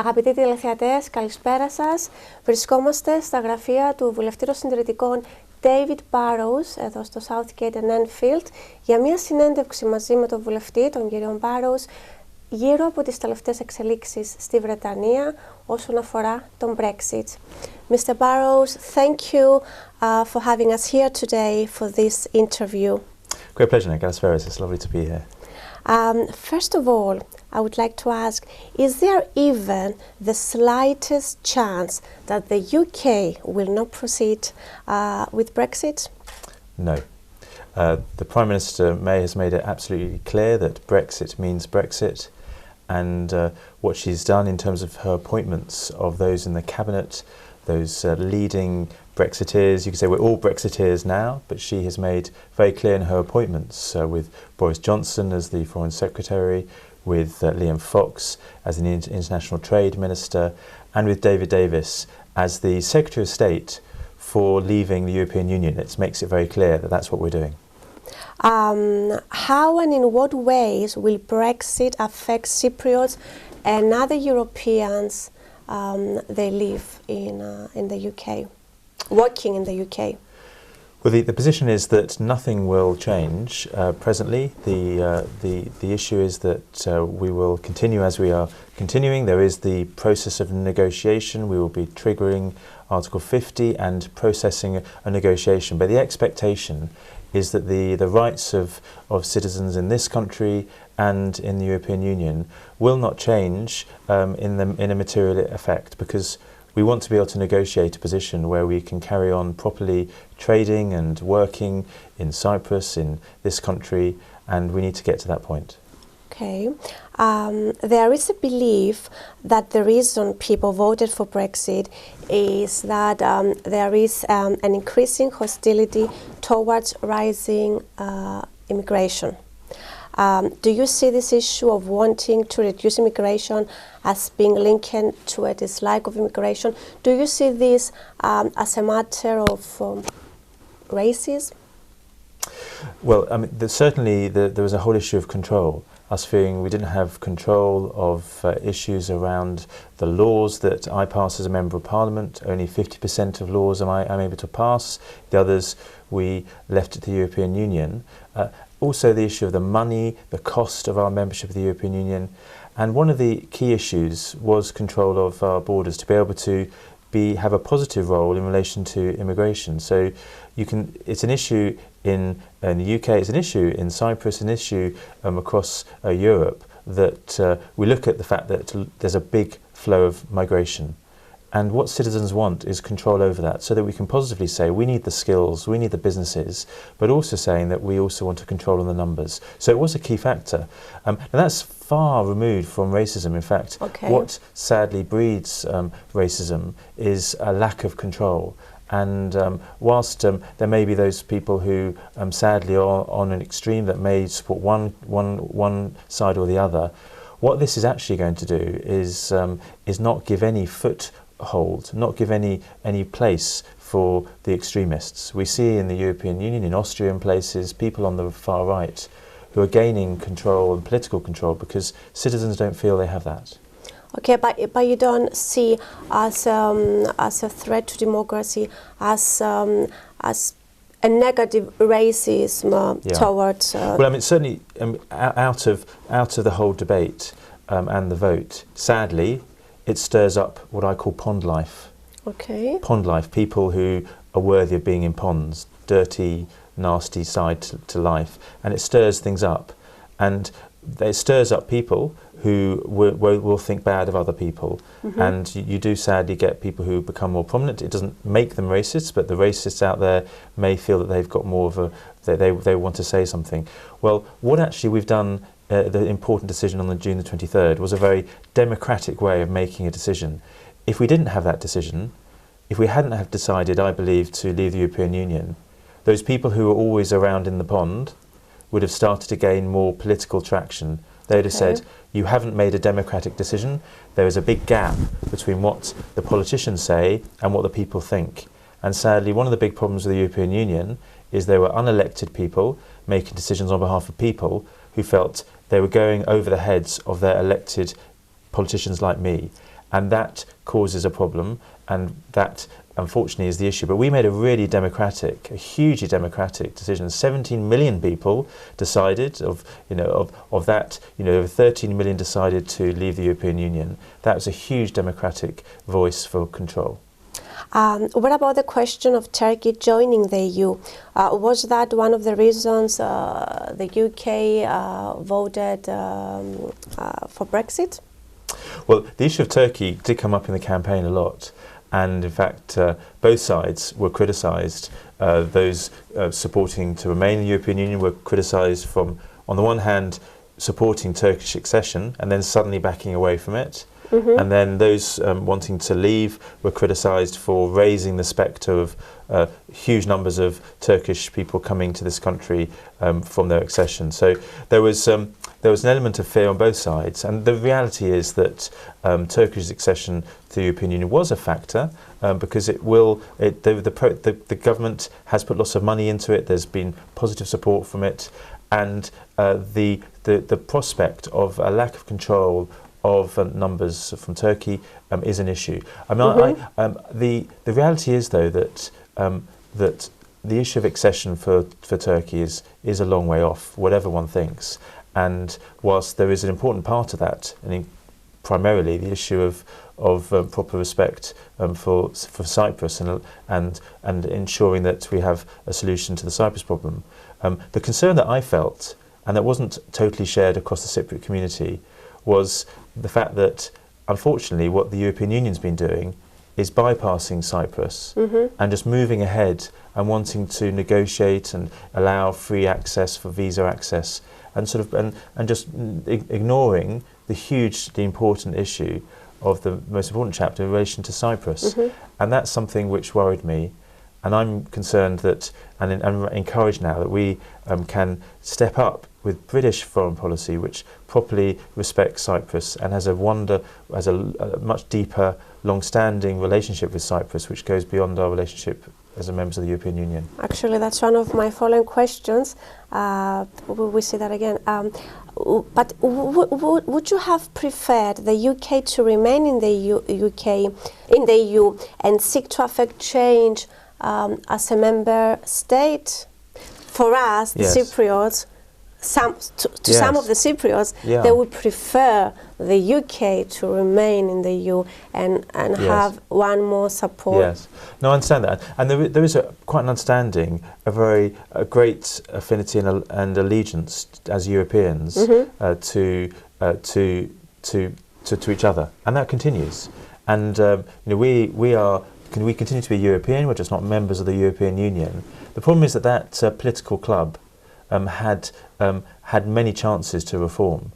Αγαπητοί τηλεθεατές, καλησπέρα σας. Βρισκόμαστε στα γραφεία του Βουλευτή των Συντηρητικών David Barrowes, εδώ στο Southgate and Enfield, για μια συνέντευξη μαζί με τον βουλευτή, τον κύριο Barrowes, γύρω από τις τελευταίες εξελίξεις στη Βρετανία όσον αφορά τον Brexit. Mr. Barrowes, thank you for having us here today for this interview. Great pleasure, Nick. It's lovely to be here. First of all, I would like to ask, is there even the slightest chance that the UK will not proceed with Brexit? No. The Prime Minister May has made it absolutely clear that Brexit means Brexit, and what she's done in terms of her appointments of those in the cabinet, those leading Brexiteers, you could say we're all Brexiteers now, but she has made very clear in her appointments with Boris Johnson as the Foreign Secretary, with Liam Fox as the International Trade Minister, and with David Davis as the Secretary of State for leaving the European Union. It makes it very clear that that's what we're doing. How and in what ways will Brexit affect Cypriots and other Europeans they live in the UK, working in the UK? Well, the position is that nothing will change presently. The issue is that we will continue as we are continuing. There is the process of negotiation. We will be triggering Article 50 and processing a negotiation. But the expectation is that the rights of citizens in this country and in the European Union will not change in a material effect, because we want to be able to negotiate a position where we can carry on properly trading and working in Cyprus, in this country, and we need to get to that point. Okay. There is a belief that the reason people voted for Brexit is that there is an increasing hostility towards rising immigration. Do you see this issue of wanting to reduce immigration as being linked to a dislike of immigration? Do you see this as a matter of racism? Well, I mean, certainly there was a whole issue of control. Us fearing we didn't have control of issues around the laws that I pass as a Member of Parliament. Only 50% of laws I'm able to pass. The others we left at the European Union. Also the issue of the money, the cost of our membership of the European Union. And one of the key issues was control of our borders, to be able to have a positive role in relation to immigration. So it's an issue in the UK, it's an issue in Cyprus, an issue across Europe, that we look at the fact that there's a big flow of migration. And what citizens want is control over that, so that we can positively say we need the skills, we need the businesses, but also saying that we also want to control on the numbers. So it was a key factor. And that's far removed from racism. In fact, what sadly breeds racism is a lack of control. And whilst there may be those people who sadly are on an extreme that may support one side or the other, what this is actually going to do is not give any foothold, not give any place for the extremists. We see in the European Union, in Austrian places, people on the far right who are gaining control and political control because citizens don't feel they have that. Okay, but you don't see as a threat to democracy, as a negative racism towards. Well, I mean, certainly out of the whole debate and the vote, sadly, it stirs up what I call pond life. Okay. Pond life, people who are worthy of being in ponds, dirty, nasty side to life, and it stirs things up, and it stirs up people who will think bad of other people. And you do sadly get people who become more prominent. It doesn't make them racists, but the racists out there may feel that they've got more of they want to say something. Well, what actually we've done, the important decision on the June the 23rd, was a very democratic way of making a decision. If we didn't have that decision, if we hadn't have decided, I believe, to leave the European Union, those people who were always around in the pond would have started to gain more political traction. They'd have said, you haven't made a democratic decision. There is a big gap between what the politicians say and what the people think. And sadly, one of the big problems with the European Union is there were unelected people making decisions on behalf of people who felt they were going over the heads of their elected politicians like me. and that causes a problem, and that unfortunately is the issue. But we made a really democratic, a hugely democratic decision. 17 million people decided of that, over 13 million decided to leave the European Union. That was a huge democratic voice for control. What about the question of Turkey joining the EU? Was that one of the reasons the UK voted for Brexit? Well, the issue of Turkey did come up in the campaign a lot. And in fact, both sides were criticised. Those supporting to remain in the European Union were criticised from, on the one hand, supporting Turkish accession and then suddenly backing away from it. And then those wanting to leave were criticised for raising the spectre of huge numbers of Turkish people coming to this country from their accession. So there was an element of fear on both sides, and the reality is that Turkey's accession to the European Union was a factor because the government has put lots of money into it. There's been positive support from it, and the prospect of a lack of control of numbers from Turkey is an issue. I mean, the reality is though that that the issue of accession for Turkey is a long way off, whatever one thinks. And whilst there is an important part of that, and primarily the issue of proper respect for Cyprus and ensuring that we have a solution to the Cyprus problem, the concern that I felt, and that wasn't totally shared across the Cypriot community, was the fact that unfortunately what the European Union's been doing is bypassing Cyprus and just moving ahead and wanting to negotiate and allow free access for visa access, and just ignoring the hugely important issue of the most important chapter in relation to Cyprus. And that's something which worried me, and I'm concerned that and encouraged now that we can step up with British foreign policy which properly respects Cyprus and has a much deeper, long-standing relationship with Cyprus, which goes beyond our relationship as a members of the European Union. Actually, that's one of my following questions. We see that again. But would you have preferred the UK to remain in the EU and seek to affect change as a member state? For us, the Cypriots, some of the Cypriots, they would prefer the UK to remain in the EU and have one more support. Yes, no, I understand that, and there is quite an understanding, a great affinity and allegiance as Europeans to each other, and that continues. And we continue to be European. We're just not members of the European Union. The problem is that political club had many chances to reform,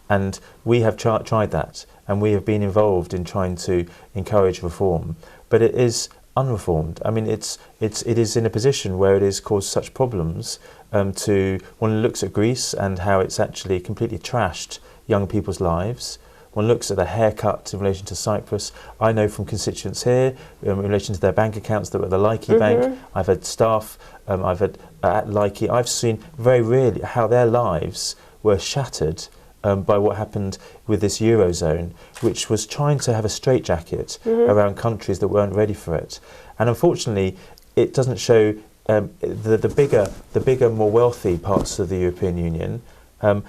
and we have tried that, and we have been involved in trying to encourage reform, but it is unreformed. I mean, it is in a position where it has caused such problems to one looks at Greece and how it's actually completely trashed young people's lives. One looks at the haircut in relation to Cyprus. I know from constituents here, in relation to their bank accounts that were at the Laiki Bank. I've had staff, I've had at Laiki. I've seen very rarely how their lives were shattered by what happened with this Eurozone, which was trying to have a straitjacket around countries that weren't ready for it. And unfortunately, it doesn't show the bigger, more wealthy parts of the European Union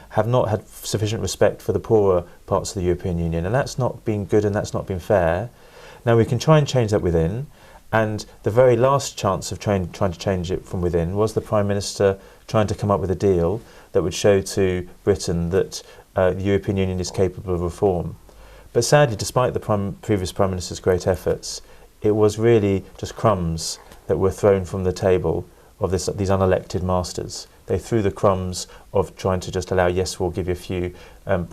have not had sufficient respect for the poorer parts of the European Union, and that's not been good and that's not been fair. Now we can try and change that within, and the very last chance of trying to change it from within was the Prime Minister trying to come up with a deal that would show to Britain that the European Union is capable of reform. But sadly, despite the previous Prime Minister's great efforts, it was really just crumbs that were thrown from the table of these unelected masters. They threw the crumbs of trying to just allow, yes, we'll give you a few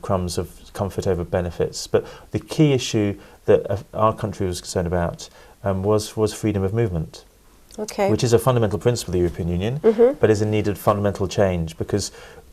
crumbs of comfort over benefits. But the key issue that our country was concerned about was freedom of movement, which is a fundamental principle of the European Union, but is in need of fundamental change, because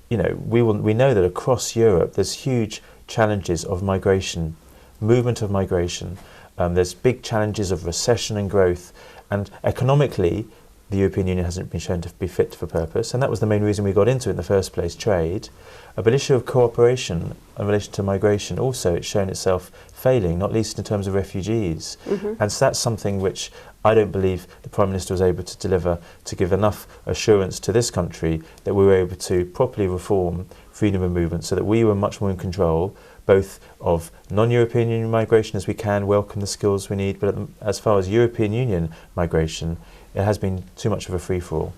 we know that across Europe there's huge challenges of migration, movement of migration. There's big challenges of recession and growth, and economically the European Union hasn't been shown to be fit for purpose, and that was the main reason we got into it in the first place, trade. But issue of cooperation in relation to migration, also it's shown itself failing, not least in terms of refugees. And so that's something which I don't believe the Prime Minister was able to deliver, to give enough assurance to this country that we were able to properly reform freedom of movement so that we were much more in control, both of non-European Union migration as we can welcome the skills we need, but as far as European Union migration, it has been too much of a free-for-all.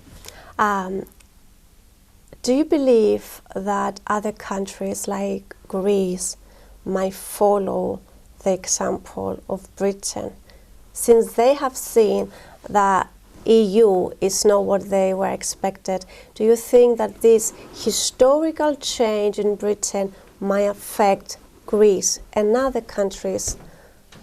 Do you believe that other countries like Greece might follow the example of Britain, since they have seen that EU is not what they were expected? Do you think that this historical change in Britain might affect Greece and other countries?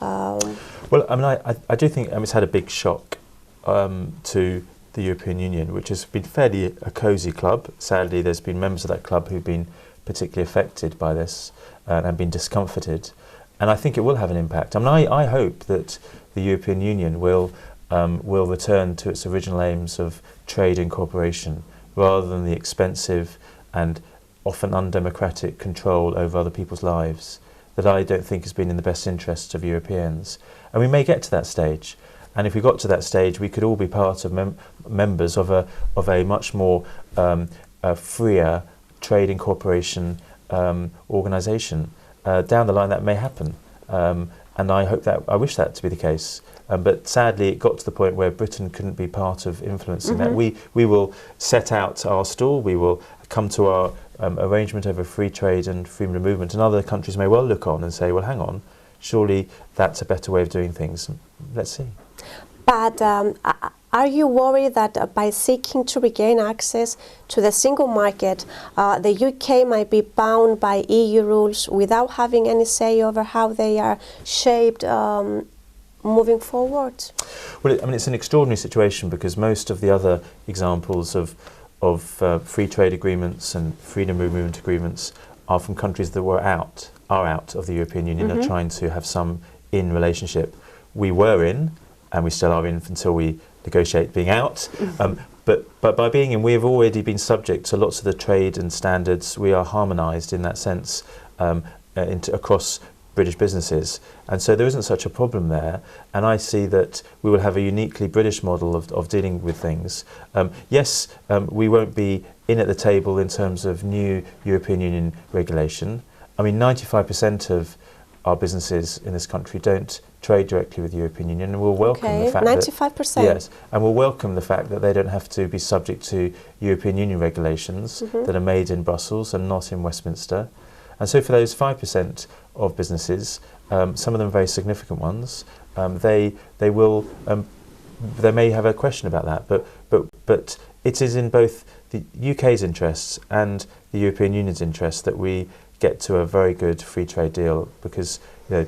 Well, I mean, I do think it's had a big shock to the European Union, which has been fairly a cosy club. Sadly, there's been members of that club who've been particularly affected by this and been discomforted. And I think it will have an impact. I mean, I hope that the European Union will return to its original aims of trade and cooperation, rather than the expensive and often undemocratic control over other people's lives, that I don't think has been in the best interests of Europeans. And we may get to that stage. And if we got to that stage, we could all be part of members of a much more freer trade and cooperation organisation. Down the line, that may happen, and I wish that to be the case. But sadly, it got to the point where Britain couldn't be part of influencing that. We will set out our stall. We will come to our arrangement over free trade and freedom of movement, and other countries may well look on and say, "Well, hang on, surely that's a better way of doing things." Let's see. But are you worried that by seeking to regain access to the single market, the UK might be bound by EU rules without having any say over how they are shaped moving forward? Well, I mean, it's an extraordinary situation, because most of the other examples of free trade agreements and freedom of movement agreements are from countries that are out of the European Union, are trying to have some in relationship. We were in, and we still are in until we negotiate being out. But by being in, we have already been subject to lots of the trade and standards. We are harmonised in that sense across British businesses. And so there isn't such a problem there. And I see that we will have a uniquely British model of dealing with things. Yes, we won't be in at the table in terms of new European Union regulation. I mean, 95% of our businesses in this country don't trade directly with the European Union, and we'll welcome the fact 95%. that, yes, and we'll welcome the fact that they don't have to be subject to European Union regulations that are made in Brussels and not in Westminster. And so for those 5% of businesses, some of them very significant ones, they may have a question about that, but it is in both the UK's interests and the European Union's interests that we get to a very good free trade deal, because the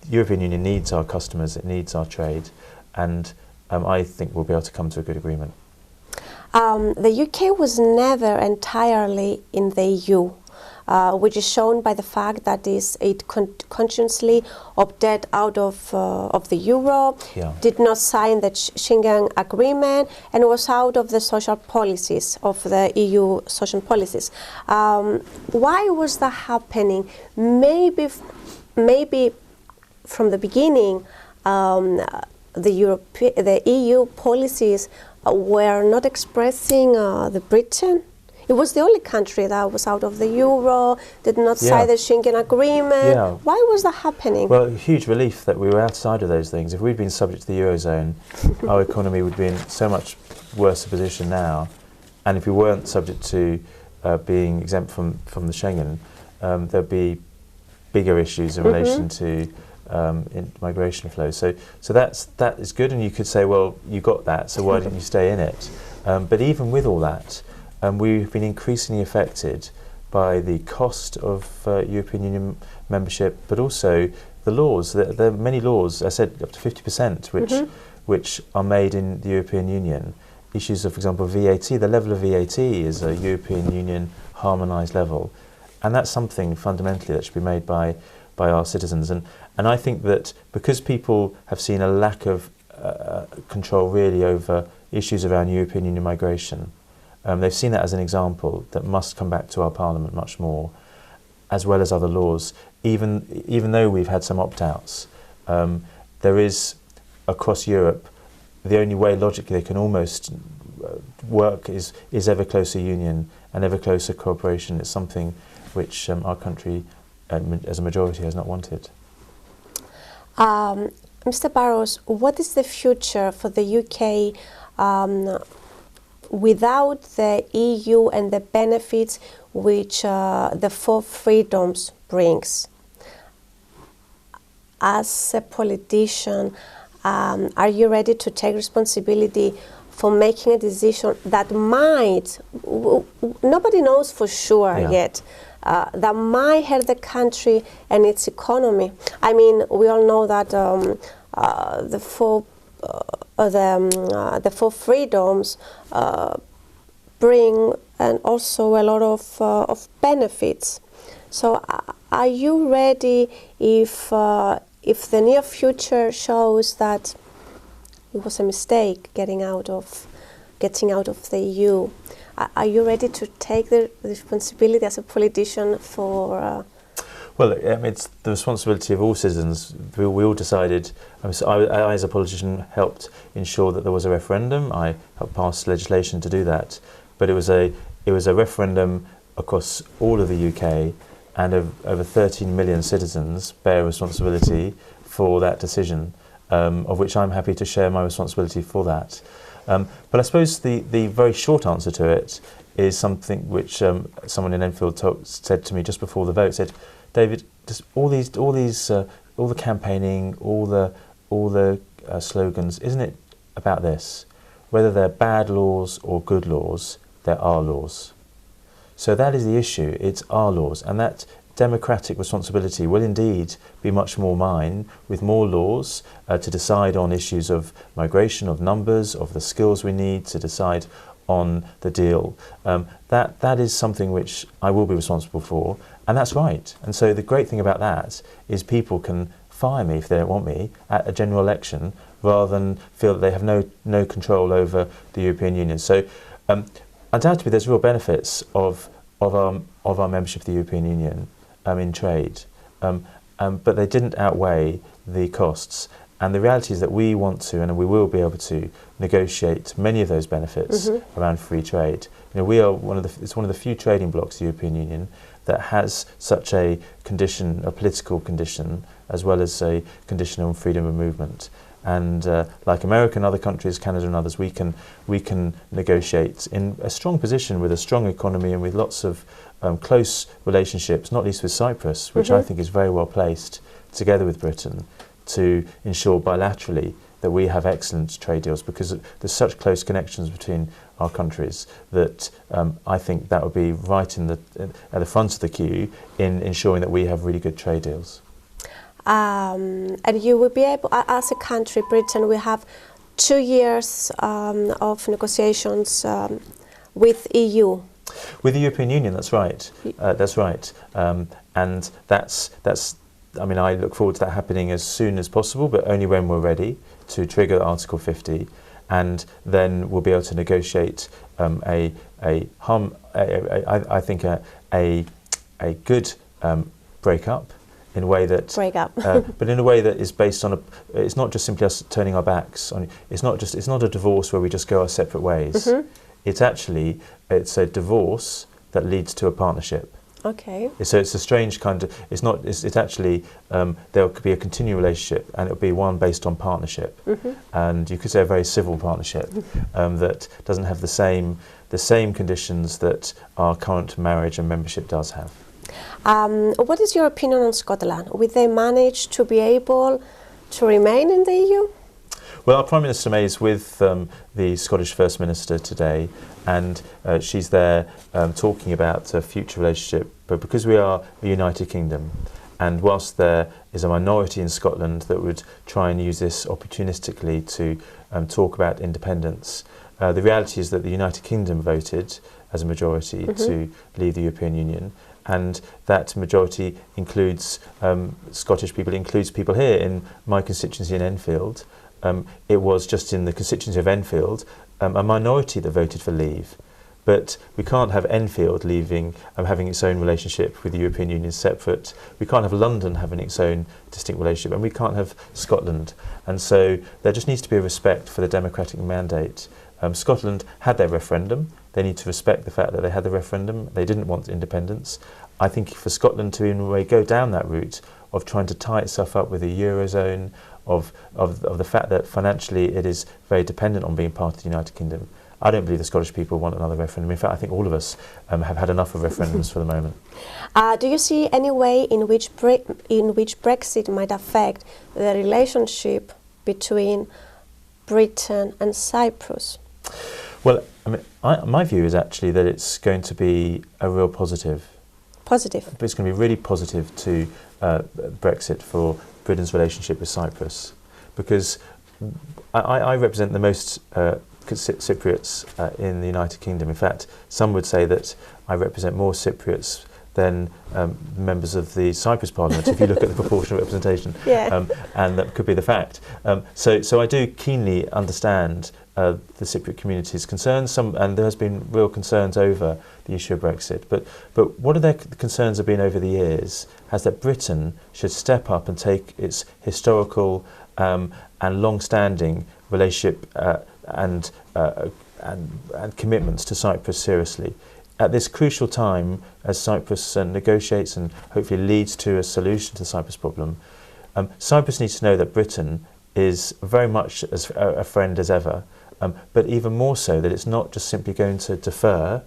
European Union needs our customers, it needs our trade, and I think we'll be able to come to a good agreement. The UK was never entirely in the EU, which is shown by the fact that it consciously opted out of the euro, did not sign the Schengen Agreement, and was out of the social policies of the EU social policies. Why was that happening? Maybe from the beginning, the EU policies were not expressing the Britain. It was the only country that was out of the euro, did not sign the Schengen Agreement. Why was that happening? Well, a huge relief that we were outside of those things. If we'd been subject to the eurozone, our economy would be in so much worse a position now. And if we weren't subject to being exempt from the Schengen, there'd be bigger issues in relation to migration flows. So that is good, and you could say, well, you got that, so why didn't you stay in it? But even with all that, we've been increasingly affected by the cost of European Union membership, but also the laws. There are many laws, I said up to 50%, which are made in the European Union. Issues of, for example, VAT, the level of VAT is a European Union harmonised level. And that's something fundamentally that should be made by our citizens. And I think that because people have seen a lack of control really over issues around European Union migration. They've seen that as an example that must come back to our Parliament much more, as well as other laws. Even though we've had some opt-outs, there is, across Europe, the only way logically they can almost work is ever closer union and ever closer cooperation. It's something which our country, as a majority, has not wanted. Mr. Barrowes, what is the future for the UK without the EU and the benefits which the four freedoms brings? As a politician, are you ready to take responsibility for making a decision that might, nobody knows for sure yet, that might help the country and its economy? I mean, we all know that the four freedoms bring and also a lot of benefits. So, are you ready if the near future shows that it was a mistake getting out of the EU? Are you ready to take the responsibility as a politician for? Well, it's the responsibility of all citizens. We all decided. I, as a politician, helped ensure that there was a referendum. I helped pass legislation to do that. But it was a referendum across all of the UK, and over 13 million citizens bear responsibility for that decision, of which I'm happy to share my responsibility for that. But I suppose the very short answer to it is something which someone in Enfield said to me just before the vote. Said, David, just all the campaigning, all the slogans, isn't it about this? Whether they're bad laws or good laws, they're our laws. So that is the issue. It's our laws, and that democratic responsibility will indeed be much more mine, with more laws to decide on issues of migration, of numbers, of the skills we need to decide on the deal. That is something which I will be responsible for, and that's right. And so the great thing about that is people can fire me if they don't want me at a general election, rather than feel that they have no control over the European Union. So undoubtedly there's real benefits of our membership of the European Union in trade, but they didn't outweigh the costs. And the reality is that we want to, and we will be able to, negotiate many of those benefits around free trade. You know, we are it's one of the few trading blocs, the European Union, that has such a condition, a political condition, as well as a condition on freedom of movement. And like America and other countries, Canada and others, we can negotiate in a strong position with a strong economy and with lots of close relationships, not least with Cyprus, which I think is very well placed, together with Britain, to ensure bilaterally that we have excellent trade deals, because there's such close connections between our countries that I think that would be right at the front of the queue in ensuring that we have really good trade deals. And you will be able, as a country, Britain, we have 2 years of negotiations with EU. With the European Union, that's right. That's right. And that's. I mean, I look forward to that happening as soon as possible, but only when we're ready to trigger Article 50, and then we'll be able to negotiate I think a good breakup. In a way that, but in a way that is based on it's not just simply us turning our backs on. It's not a divorce where we just go our separate ways. It's a divorce that leads to a partnership. Okay. So it's a strange kind of. It's actually there could be a continuing relationship, and it'll be one based on partnership, and you could say a very civil partnership that doesn't have the same conditions that our current marriage and membership does have. What is your opinion on Scotland? Will they manage to be able to remain in the EU? Well, our Prime Minister May is with the Scottish First Minister today, and she's there talking about a future relationship. But because we are a United Kingdom, and whilst there is a minority in Scotland that would try and use this opportunistically to talk about independence, the reality is that the United Kingdom voted as a majority to leave the European Union. And that majority includes Scottish people, includes people here in my constituency in Enfield. It was just in the constituency of Enfield a minority that voted for leave. But we can't have Enfield leaving, having its own relationship with the European Union separate. We can't have London having its own distinct relationship, and we can't have Scotland. And so there just needs to be a respect for the democratic mandate. Scotland had their referendum. They need to respect the fact that they had the referendum. They didn't want independence. I think for Scotland to in a way go down that route of trying to tie itself up with the Eurozone, of the fact that financially it is very dependent on being part of the United Kingdom, I don't believe the Scottish people want another referendum. In fact, I think all of us have had enough of referendums for the moment. Do you see any way in which Brexit might affect the relationship between Britain and Cyprus? Well, I mean, my view is actually that it's going to be a real positive. Positive? It's going to be really positive to Brexit for Britain's relationship with Cyprus, because I represent the most Cypriots in the United Kingdom. In fact, some would say that I represent more Cypriots than members of the Cyprus Parliament, if you look at the proportional representation. Yeah. And that could be the fact. So I do keenly understand the Cypriot community's concerns, and there has been real concerns over the issue of Brexit. But what are their concerns have been over the years has that Britain should step up and take its historical and long-standing relationship and commitments to Cyprus seriously. At this crucial time, as Cyprus negotiates and hopefully leads to a solution to the Cyprus problem, Cyprus needs to know that Britain is very much as a friend as ever, but even more so that it's not just simply going to defer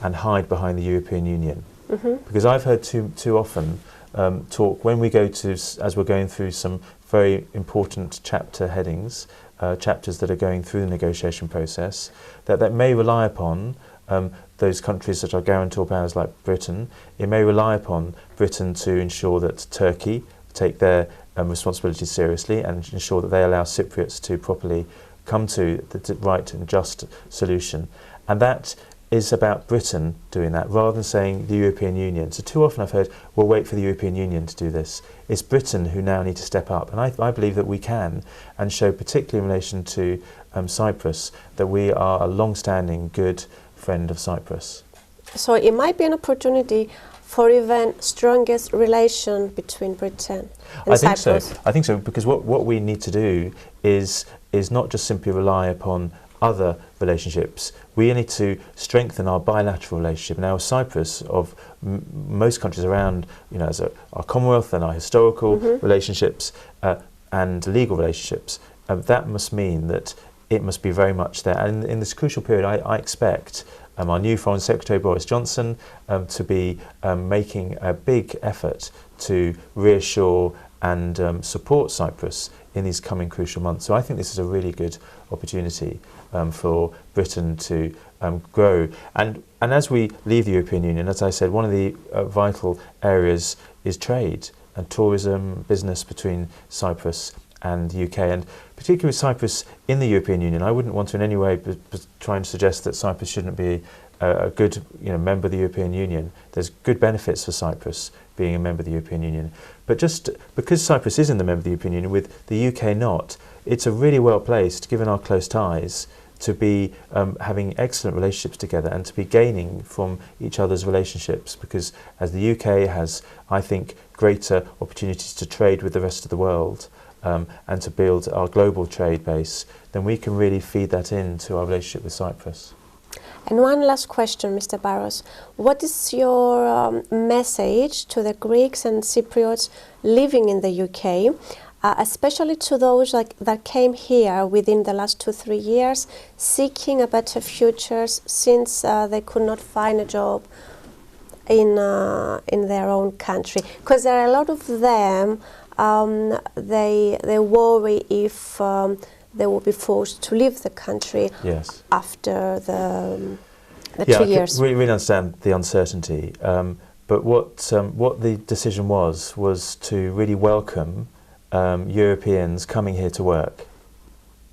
and hide behind the European Union. Mm-hmm. Because I've heard too often talk, when we go to, as we're going through some very important chapter headings, chapters that are going through the negotiation process, that may rely upon those countries that are guarantor powers like Britain. It may rely upon Britain to ensure that Turkey take their responsibilities seriously and ensure that they allow Cypriots to properly come to the right and just solution. And that is about Britain doing that, rather than saying the European Union. So too often I've heard, we'll wait for the European Union to do this. It's Britain who now need to step up. And I believe that we can, and show particularly in relation to Cyprus, that we are a long-standing good friend of Cyprus. So it might be an opportunity for even strongest relation between Britain and Cyprus. I think so, because what we need to do is not just simply rely upon other relationships. We need to strengthen our bilateral relationship. Now, Cyprus, of most countries around, as our Commonwealth and our historical relationships and legal relationships, that must mean that it must be very much there. And in this crucial period, I expect our new Foreign Secretary, Boris Johnson, to be making a big effort to reassure and support Cyprus in these coming crucial months. So I think this is a really good opportunity for Britain to grow. And as we leave the European Union, as I said, one of the vital areas is trade and tourism, business between Cyprus and the UK, and particularly with Cyprus in the European Union. I wouldn't want to in any way try and suggest that Cyprus shouldn't be a good member of the European Union. There's good benefits for Cyprus being a member of the European Union. But just because Cyprus isn't a member of the European Union, with the UK not, it's a really well placed, given our close ties, to be having excellent relationships together and to be gaining from each other's relationships, because as the UK has, I think, greater opportunities to trade with the rest of the world and to build our global trade base, then we can really feed that into our relationship with Cyprus. And one last question, Mr. Barrowes. What is your message to the Greeks and Cypriots living in the UK, especially to those that came here within the last 2-3 years, seeking a better future since they could not find a job in their own country? Because there are a lot of them, they worry if they will be forced to leave the country after the 2 years. We really understand the uncertainty, but what the decision was to really welcome Europeans coming here to work.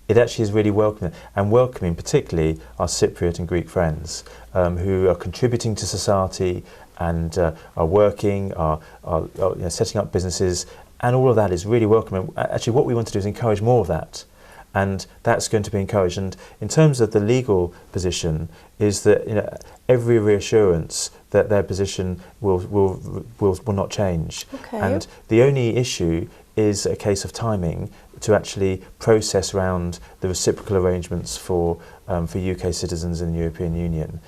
It actually is really welcoming, and welcoming particularly our Cypriot and Greek friends who are contributing to society and are working, are setting up businesses, and all of that is really welcoming. Actually, what we want to do is encourage more of that. and that's going to be encouraged. And in terms of the legal position, is that every reassurance that their position will not change. Okay. And the only issue is a case of timing to actually process around the reciprocal arrangements for UK citizens in the European Union.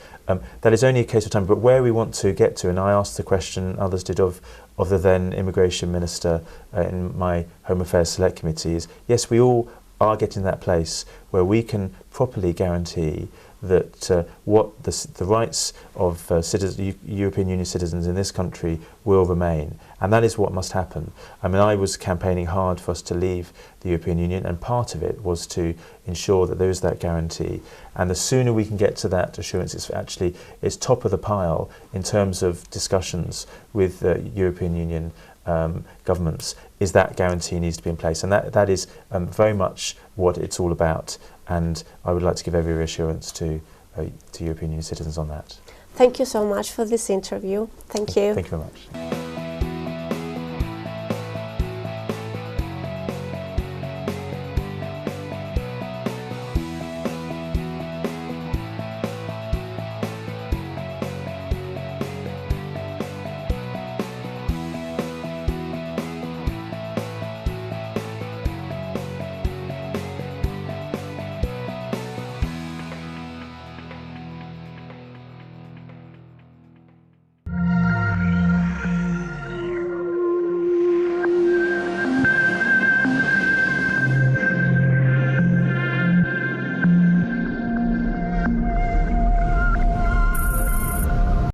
That is only a case of time, but where we want to get to, and I asked the question, others did, of the then Immigration Minister in my Home Affairs Select Committee, is yes, we all are getting to that place where we can properly guarantee that what the rights of European Union citizens in this country will remain. And that is what must happen. I mean, I was campaigning hard for us to leave the European Union, and part of it was to ensure that there is that guarantee. And the sooner we can get to that assurance, it's top of the pile in terms of discussions with European Union governments, is that guarantee needs to be in place. And that is very much what it's all about. And I would like to give every reassurance to European Union citizens on that. Thank you so much for this interview. Thank you. Thank you very much.